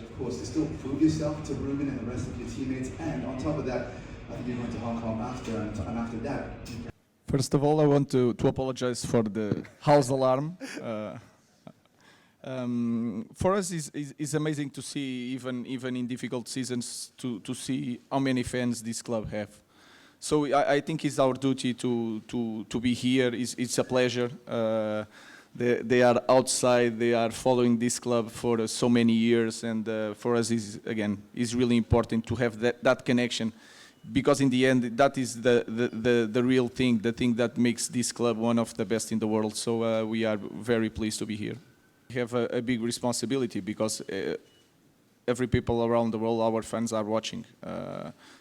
of course, to still prove yourself to Ruben and the rest of your teammates, and on top of that, I think you're going to Hong Kong after, and after that. First of all, I want to apologize for the house alarm. For us, it's amazing to see, even in difficult seasons, to see how many fans this club have. So I think it's our duty to be here. It's a pleasure. They are outside. They are following this club for so many years, and for us, is really important to have that connection, because in the end, that is the real thing, the thing that makes this club one of the best in the world. So we are very pleased to be here. We have a big responsibility because every people around the world, our fans are watching.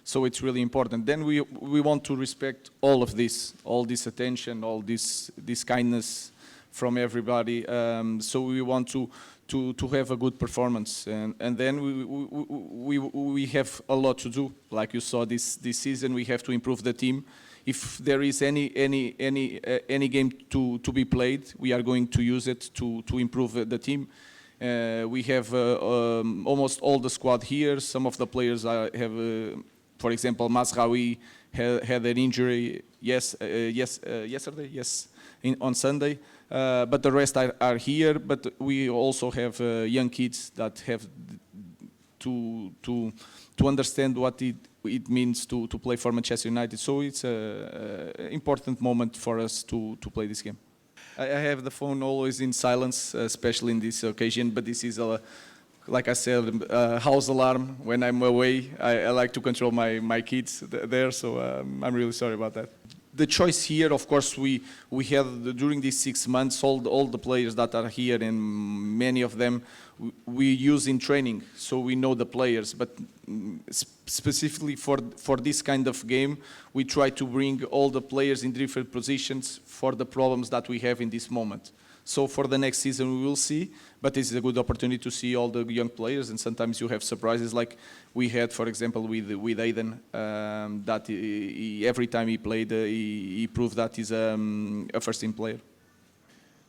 So it's really important. Then we want to respect all of this, all this attention, all this kindness from everybody. So we want to have a good performance, and then we have a lot to do. Like you saw this season, we have to improve the team. If there is any game to be played, we are going to use it to improve the team. We have almost all the squad here. Some of the players have, for example, Mazraoui had an injury yesterday, on Sunday. But the rest are here. But we also have young kids that have to understand what it means to play for Manchester United. So it's an important moment for us to play this game. I have the phone always in silence, especially in this occasion. But this is like I said, a house alarm. When I'm away, I like to control my kids there. So I'm really sorry about that. The choice here, of course, we had during these 6 months all the players that are here, and many of them we use in training, so we know the players. But specifically for this kind of game, we try to bring all the players in different positions for the problems that we have in this moment. So for the next season we will see, but this is a good opportunity to see all the young players, and sometimes you have surprises like we had, for example, with Aiden, that every time he played, he proved that he's a first-team player.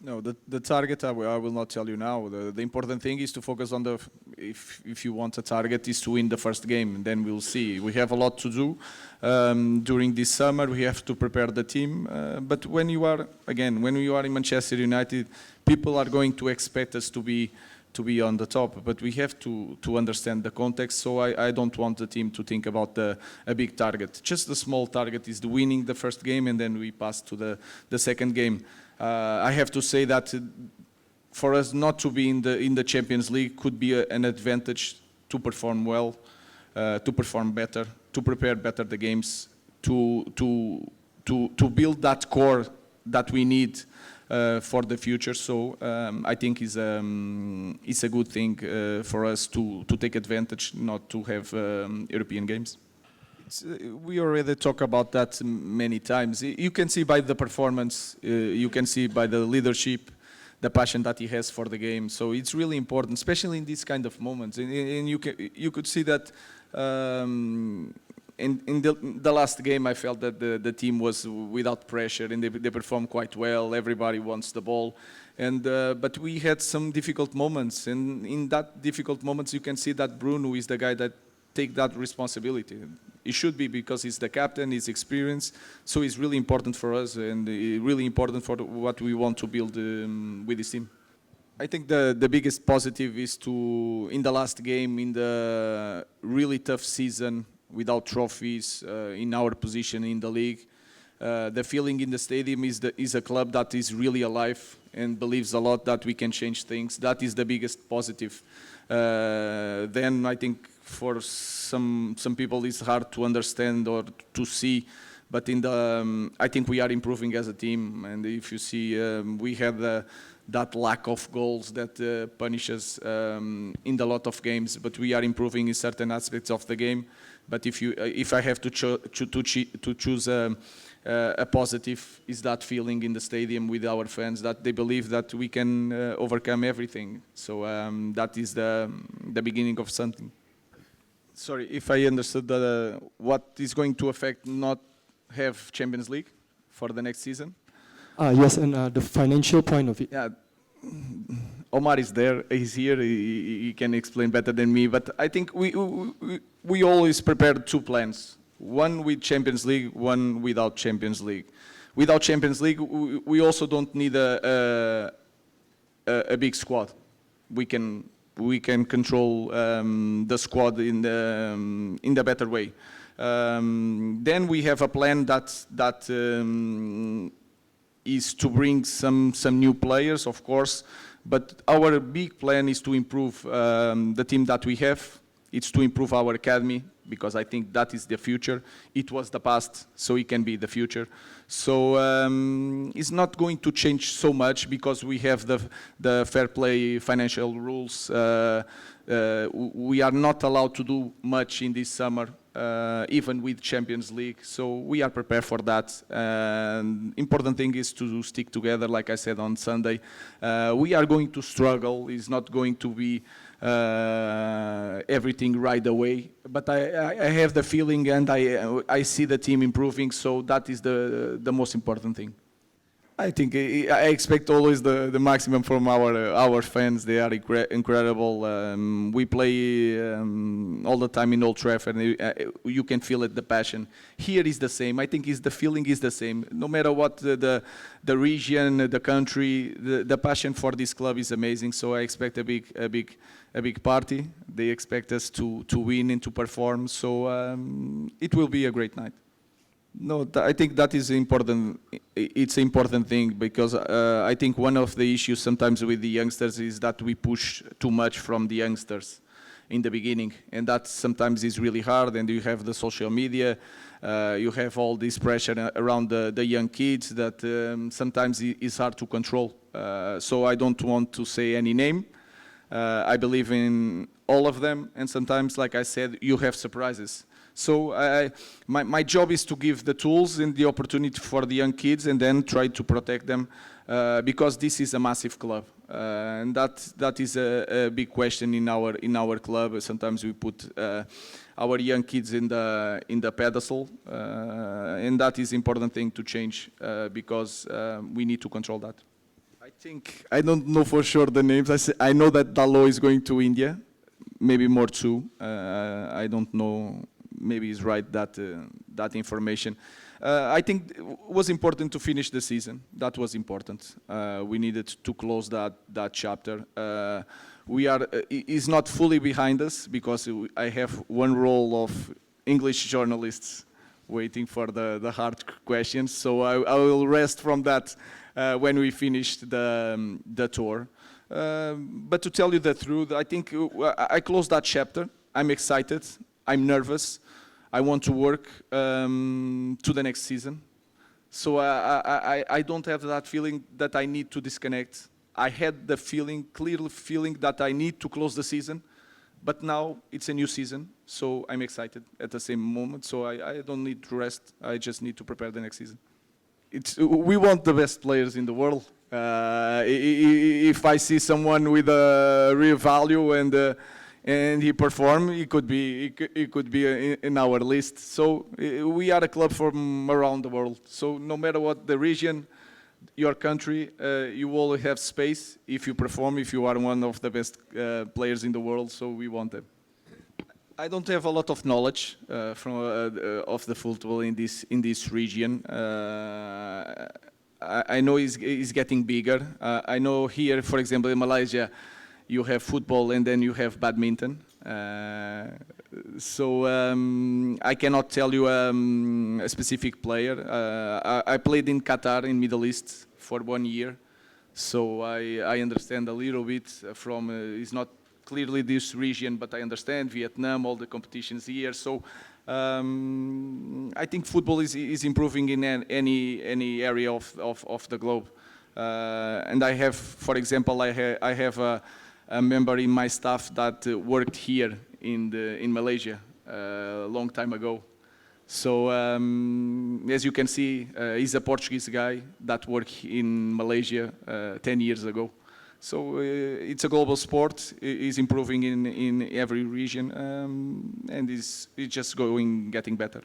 No, the target I will not tell you now. The important thing is to focus on if you want a target, is to win the first game, and then we'll see. We have a lot to do during this summer. We have to prepare the team. But when you are in Manchester United, people are going to expect us to be on the top. But we have to understand the context. So I don't want the team to think about a big target. Just the small target is the winning the first game, and then we pass to the second game. I have to say that for us not to be in the Champions League could be an advantage to perform well, to perform better, to prepare better the games, to build that core that we need for the future. So I think it's a good thing for us to take advantage, not to have European games. We already talked about that many times. You can see by the performance, you can see by the leadership, the passion that he has for the game. So it's really important, especially in these kind of moments. And you could see that in the last game, I felt that the team was without pressure, and they performed quite well. Everybody wants the ball, and but we had some difficult moments. And in that difficult moments, you can see that Bruno is the guy that take that responsibility. It should be, because he's the captain, he's experienced, so it's really important for us, and really important for what we want to build with this team. I think the biggest positive is in the last game, in the really tough season, without trophies, in our position in the league, the feeling in the stadium is a club that is really alive and believes a lot that we can change things. That is the biggest positive. Then I think for some people it's hard to understand or to see, but I think we are improving as a team. And if you see, we had that lack of goals that punishes in a lot of games, but we are improving in certain aspects of the game. But if I have to choose a positive, is that feeling in the stadium with our fans, that they believe that we can overcome everything. So that is the beginning of something. Sorry, if I understood what is going to affect not have Champions League for the next season? Yes, and the financial point of it. Yeah, Omar is there. He's here. He can explain better than me. But I think we always prepared two plans: one with Champions League, one without Champions League. Without Champions League, we also don't need a big squad. We can control the squad in the better way. Then we have a plan that is to bring some new players, of course, but our big plan is to improve the team that we have. It's to improve our academy, because I think that is the future. It was the past, so it can be the future. So it's not going to change so much, because we have the fair play financial rules. We are not allowed to do much in this summer, even with Champions League. So we are prepared for that. Important thing is to stick together, like I said on Sunday. We are going to struggle. It's not going to be everything right away, but I have the feeling, and I see the team improving, so that is the most important thing. I think I expect always the maximum from our fans. They are incredible. We play all the time in Old Trafford, and you can feel it, the passion. Here is the same. I think the feeling is the same. No matter what the region, the country, the passion for this club is amazing. So I expect a big party. They expect us to win and to perform. So it will be a great night. No, I think that is important. It's an important thing, because I think one of the issues sometimes with the youngsters is that we push too much from the youngsters in the beginning, and that sometimes is really hard. And you have the social media, you have all this pressure around the young kids that sometimes is hard to control. So I don't want to say any name. I believe in all of them, and sometimes, like I said, you have surprises. So my job is to give the tools and the opportunity for the young kids, and then try to protect them, because this is a massive club, and that is a big question in our club. Sometimes we put our young kids in the pedestal, and that is important thing to change, because we need to control that. I don't know for sure the names. I know that Dalot is going to India, maybe more too. I don't know. Maybe it's right, that information. I think it was important to finish the season. That was important. We needed to close that chapter. It's not fully behind us, because I have one roll of English journalists waiting for the hard questions. So I will rest from that when we finish the tour. But to tell you the truth, I think I closed that chapter. I'm excited. I'm nervous. I want to work to the next season. So I don't have that feeling that I need to disconnect. I had the clear feeling that I need to close the season, but now it's a new season, so I'm excited at the same moment. So I don't need to rest. I just need to prepare the next season. We want the best players in the world. If I see someone with a real value and he perform, it could be in our list. So we are a club from around the world. So no matter what the region, your country, you will have space if you perform, if you are one of the best players in the world. So we want them. I don't have a lot of knowledge of the football in this region. I know it's getting bigger. I know here, for example, in Malaysia, you have football and then you have badminton. So I cannot tell you a specific player. I played in Qatar, in Middle East, for 1 year. So I understand a little bit from, it's not clearly this region, but I understand Vietnam, all the competitions here. So I think football is improving in any area of the globe. And I have, for example, I have a member in my staff that worked here in Malaysia a long time ago. So as you can see, he's a Portuguese guy that worked in Malaysia 10 years ago. So it's a global sport. It's improving in every region, and it's just getting better.